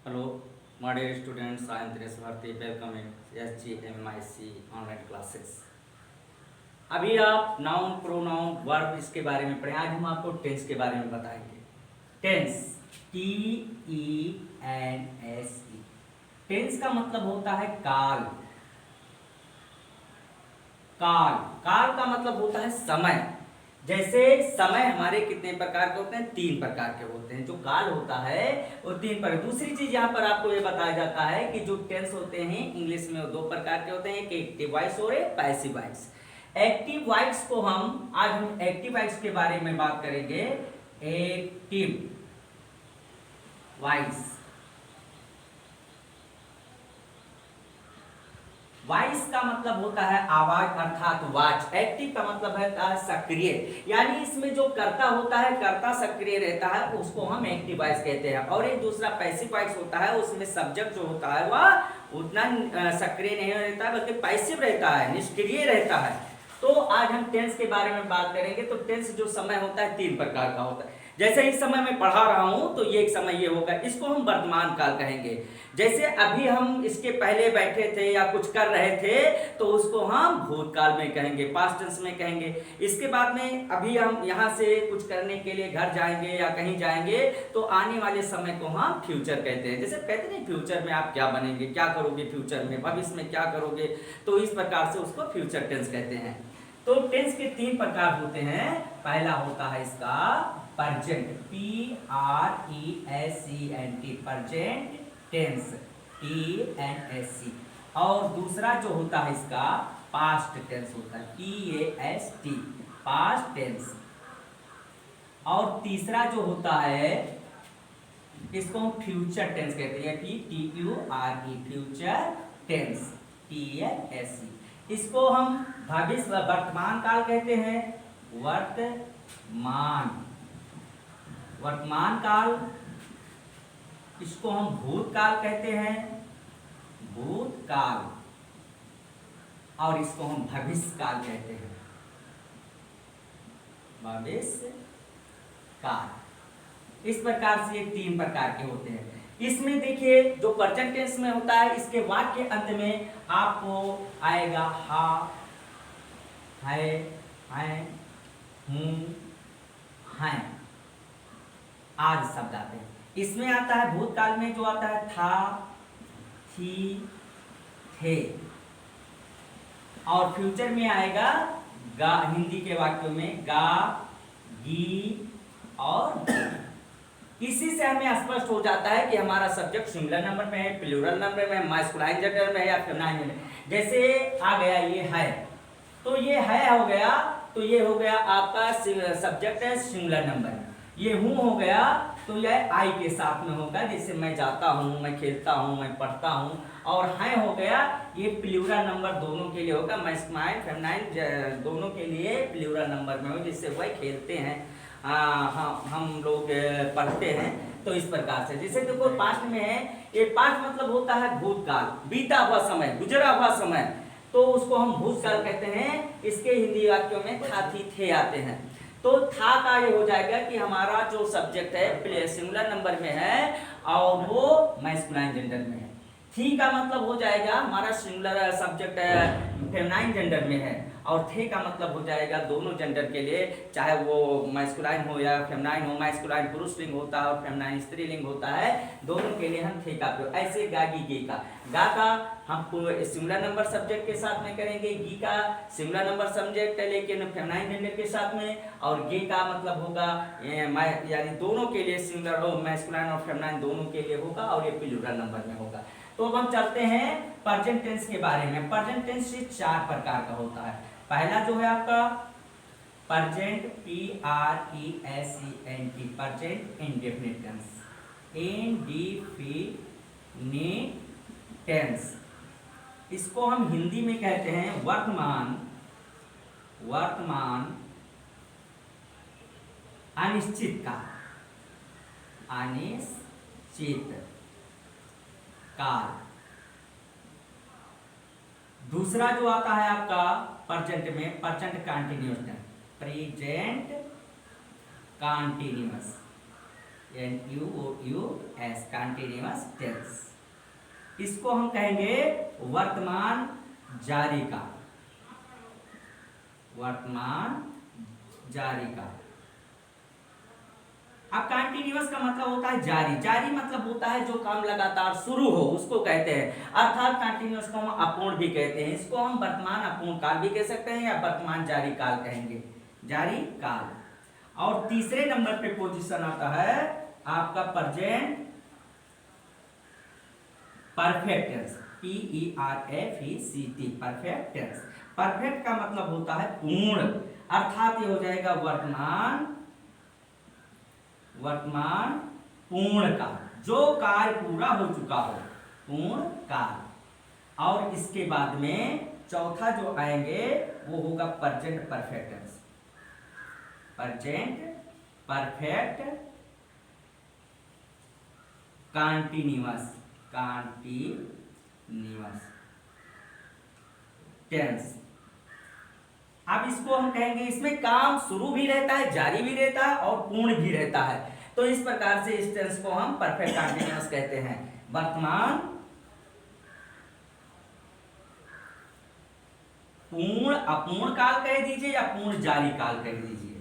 Hello, my dear students. I am Dinesh Bharti. Welcome in SGMIC online classes. अभी आप noun, pronoun, verb इसके बारे में पढ़े। आज हम आपको टेंस के बारे में बताएंगे। Tense, TENSE। टेंस का मतलब होता है काल। काल काल का मतलब होता है समय। जैसे समय हमारे कितने प्रकार के होते हैं? 3 प्रकार के होते हैं। जो काल होता है वो 3 प्रकार। दूसरी चीज यहाँ पर आपको ये बताया जाता है कि जो टेंस होते हैं इंग्लिश में वो 2 प्रकार के होते हैं, एक एक्टिव वॉइस और एक पैसिव वॉइस। एक्टिव वॉइस को आज हम एक्टिव वॉइस के बारे में बात करेंगे। एक्टिव वॉइस, वॉइस का मतलब होता है आवाज अर्थात वाच। एक्टिव का मतलब है सक्रिय, यानी इसमें जो कर्ता होता है, कर्ता सक्रिय रहता है, उसको हम एक्टिव वॉइस कहते हैं। और एक दूसरा पैसिव वॉइस होता है, उसमें सब्जेक्ट जो होता है वह उतना सक्रिय नहीं रहता बल्कि पैसिव रहता है, निष्क्रिय रहता है। तो आज हम टेंस के बारे में बात करेंगे। तो टेंस जो समय होता है 3 प्रकार का होता है। जैसे इस समय मैं पढ़ा रहा हूं तो ये एक समय ये होगा, इसको हम वर्तमान काल कहेंगे। जैसे अभी हम इसके पहले बैठे थे या कुछ कर रहे थे तो उसको हम भूतकाल में कहेंगे, पास्ट टेंस में कहेंगे। इसके बाद में अभी हम यहाँ से कुछ करने के लिए घर जाएंगे या कहीं जाएंगे तो आने वाले समय को हम फ्यूचर कहते हैं। जैसे कहते हैं फ्यूचर में आप क्या बनेंगे, क्या करोगे फ्यूचर में, भविष्य में क्या करोगे, तो इस प्रकार से उसको फ्यूचर टेंस कहते हैं। तो टेंस के 3 प्रकार होते हैं। पहला होता है इसका present, PRESENT, present tense, TNSE। और दूसरा जो होता है इसका पास्ट टेंस होता है, PAST, पास्ट टेंस। और तीसरा जो होता है इसको हम फ्यूचर टेंस कहते हैं, FUTURE, फ्यूचर टेंस, TNSE। इसको हम भविष्य वर्तमान काल कहते हैं, वर्तमान काल। इसको हम भूतकाल कहते हैं, भूतकाल। और इसको हम भविष्य काल कहते हैं, भविष्य काल। इस प्रकार से ये 3 प्रकार के होते हैं। इसमें देखिए जो प्रेजेंट टेंस में होता है, इसके वाक्य के अंत में आपको आएगा हा, है, हूं, हैं, आदि शब्द आते हैं। इसमें आता है भूतकाल में जो आता है था, थी, थे। और फ्यूचर में आएगा गा, हिंदी के वाक्यों में गा, गी और इसी से हमें स्पष्ट हो जाता है कि हमारा सब्जेक्ट सिंगुलर नंबर में है, प्लूरल नंबर में है, मैस्कुलाइन जेंडर में है या फेमिनाइन जेंडर। जैसे आ गया ये है, तो ये है हो गया, तो ये हो गया आपका सब्जेक्ट है सिंगुलर नंबर। ये हूं हो गया तो यह आई के साथ में होगा, जैसे मैं जाता हूं, मैं खेलता हूं, मैं पढ़ता हूं। और है हो गया, ये प्लूरल नंबर दोनों के लिए होगा, मैस्कुलाइन फेमिनाइन दोनों के लिए प्लूरल नंबर में हो, जिससे वह खेलते हैं, हम लोग पढ़ते हैं। तो इस प्रकार से जैसे देखो पास्ट में है, ये पास्ट मतलब होता है भूतकाल, बीता हुआ समय, गुजरा हुआ समय, तो उसको हम भूतकाल कहते हैं। इसके हिंदी वाक्यों में था, थी, थे आते हैं। तो था का ये हो जाएगा कि हमारा जो सब्जेक्ट है सिंगुलर नंबर में है और वो मैस्कुलाइन जेंडर में है। थी का मतलब हो जाएगा हमारा सिंगुलर सब्जेक्ट फेमिनाइन जेंडर में है। और थे का मतलब हो जाएगा दोनों जेंडर के लिए, चाहे वो मैस्कुलाइन हो या फेमिनाइन हो। मैस्कुलाइन पुरुष लिंग होता है और फेमिनाइन स्त्रीलिंग होता है, दोनों के लिए हम थे का प्रयोग। ऐसे गा, गी, गे का, गा का हम सिंगुलर नंबर सब्जेक्ट के साथ में करेंगे, गी का सिंगुलर नंबर सब्जेक्ट है लेकिन फेमिनाइन जेंडर के साथ में, और गे का मतलब होगा यानी दोनों के लिए सिंगुलर हो, मैस्कुलाइन और फेमिनाइन दोनों के लिए होगा, और ये प्लूरल नंबर में होगा। तो अब हम चलते हैं प्रेजेंट टेंस के बारे में। प्रेजेंट टेंस 4 प्रकार का होता है। पहला जो है आपका present, PRESENT, present indefinite tense, indefinite tense. इसको हम हिंदी में कहते हैं वर्तमान, अनिश्चित काल, अनिश्चित काल। दूसरा जो आता है आपका प्रेजेंट में, present continuous tense, present continuous, NUOUS continuous tense. इसको हम कहेंगे वर्तमान जारी काल, वर्तमान जारी काल। अब कंटिन्यूअस का मतलब होता है जारी, जारी मतलब होता है जो काम लगातार शुरू हो उसको कहते हैं, अर्थात कंटिन्यूअस को हम अपूर्ण भी कहते हैं। इसको हम वर्तमान अपूर्ण काल भी कह सकते हैं या वर्तमान जारी काल कहेंगे, जारी काल। और तीसरे नंबर पे पोजीशन आता है आपका present perfect tense, PERFECT, perfect tense. Perfect का मतलब होता है पूर्ण, अर्थात ये हो जाएगा वर्तमान पूर्ण काल, जो कार्य पूरा हो चुका हो, पूर्ण काल। और इसके बाद में चौथा जो आएंगे वो होगा present perfect tense, present perfect continuous tense. अब इसको हम कहेंगे, इसमें काम शुरू भी रहता है, जारी भी रहता है और पूर्ण भी रहता है। तो इस प्रकार से इस टेंस को हम परफेक्ट कंटिन्यूअस कहते हैं। वर्तमान पूर्ण अपूर्ण काल कह दीजिए या पूर्ण जारी काल कह दीजिए।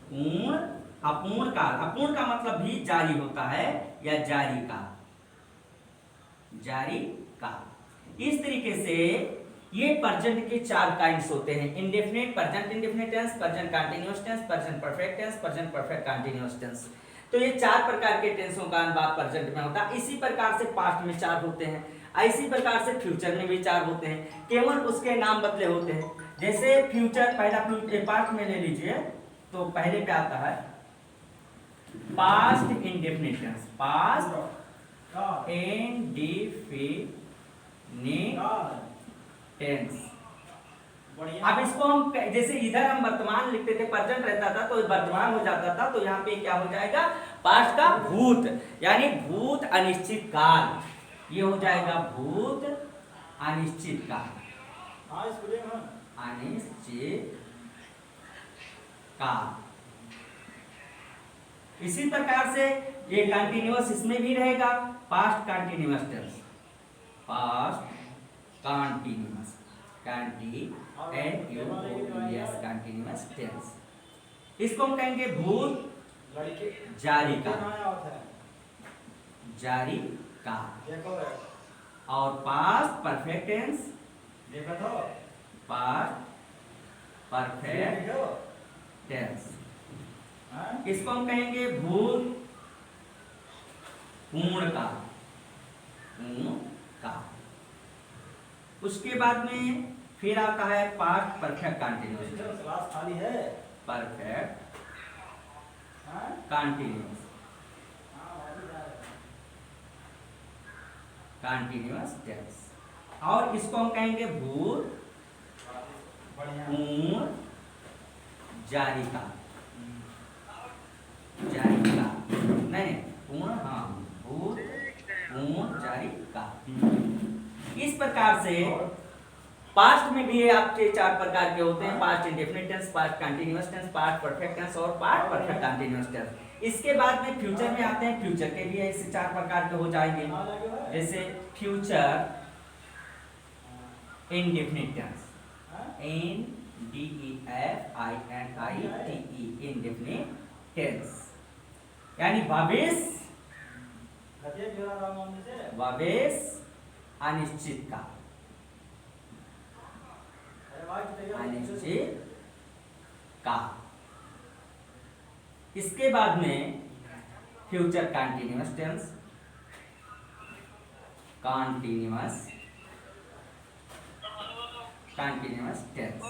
पूर्ण अपूर्ण काल, अपूर्ण का मतलब भी जारी होता है या जारी काल, जारी काल। इस तरीके से ये प्रेजेंट के चार काइंड्स होते हैं, indefinite, present indefinite tense, present continuous tense, present perfect tense, present perfect continuous tense. तो ये चार प्रकार के टेंसों का अनुवाद प्रेजेंट में होता है। इसी प्रकार से पास्ट में चार होते हैं, इसी प्रकार से फ्यूचर में भी चार होते हैं, केवल उसके नाम बदले होते हैं। जैसे फ्यूचर, पहला पास्ट में ले लीजिए तो पहले पे आता है past indefinite tense, past indefinite tense. अब इसको हम जैसे इधर हम वर्तमान लिखते थे, प्रेजेंट रहता था तो वर्तमान हो जाता था, तो यहाँ पे क्या हो जाएगा, पास्ट का भूत, यानी भूत अनिश्चित काल, ये हो जाएगा भूत अनिश्चित काल, अनिश्चित काल। इसी प्रकार से ये कंटिन्यूअस इसमें भी रहेगा, past continuous tense, past continuous, continuous tense. इसको हम कहेंगे भूत जारी काल, जारी काल। और past perfect tense, past perfect tense. इसको हम कहेंगे भूत पूर्ण काल, पूर्ण काल। उसके बाद में फिर आता है past perfect continuous, perfect continuous, continuous tense. और इसको हम कहेंगे भूत पूर्ण जारी काल, जारी काल नहीं पूर्ण, हाँ भूत पूर्ण जारी काल। इस प्रकार से पास्ट में भी आपके चार प्रकार के होते हैं, past indefinite tense, past continuous tense, past perfect tense और पास्ट परफेक्ट कंटीन्यूअस टेंस। इसके बाद में फ्यूचर में आते हैं, फ्यूचर के भी ऐसे चार प्रकार के हो जाएंगे, जैसे future indefinite tense, INDEFINITE, indefinite tense, यानी भविष्य अनिश्चित काल, अनिश्चित काल। इसके बाद में future continuous tense, continuous tense.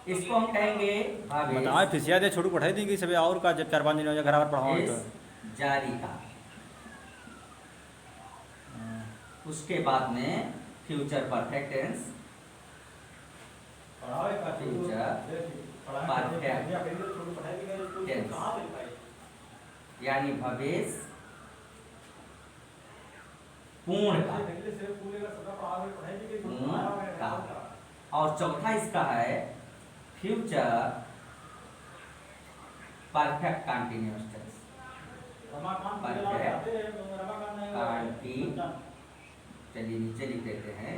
इसको हम कहेंगे बताओ फिसिया दे छोटू पढ़ाई देंगे सब और का जब 4-5 दिन हो जाए घर पर पढ़ाओ तो जारी का। उसके बाद में future perfect tense, future perfect tense, यानी भविष्य पूर्ण का, पूर्ण का। और चौथा इसका है फ्यूचर परफेक्ट कंटीन्यूअस टेंस, चलिए नीचे लिख देते हैं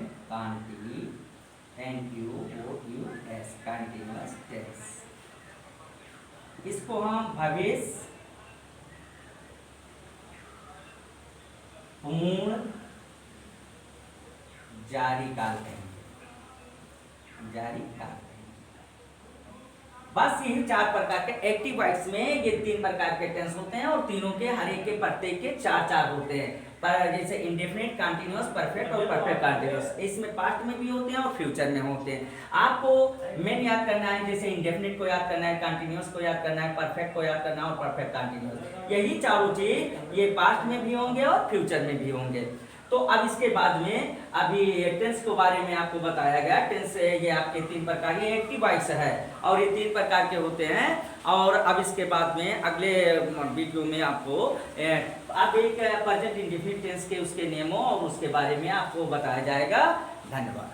कंटीन्यूअस, कंटीन्यूअस टेंस। इसको हम भविष्य पूर्ण जारी काल कहेंगे, जारी काल। बस यही 4 प्रकार के एक्टिव वॉइस में ये 3 प्रकार के टेंस होते हैं और तीनों के हर एक के प्रत्येक के 4 होते हैं। पर जैसे इंडेफिनिट, कंटीन्यूअस, परफेक्ट और परफेक्ट कंटीन्यूअस, इसमें पास्ट में भी होते हैं और फ्यूचर में होते हैं। आपको मेन याद करना है, जैसे इंडेफिनिट को याद करना है, कंटीन्यूअस को याद करना है, परफेक्ट को याद करना है और परफेक्ट कंटीन्यूअस। यही चारों चीज ये पास्ट में भी होंगे और फ्यूचर में भी होंगे। तो अब इसके बाद में अभी टेंस के बारे में आपको बताया गया। टेंस ये आपके 3 प्रकार, ये एक्टिव वॉइस है और ये 3 प्रकार के होते हैं। और अब इसके बाद में अगले वीडियो में आपको अब एक प्रेजेंट इंडेफिनिट टेंस के उसके नियमों और उसके बारे में आपको बताया जाएगा। धन्यवाद।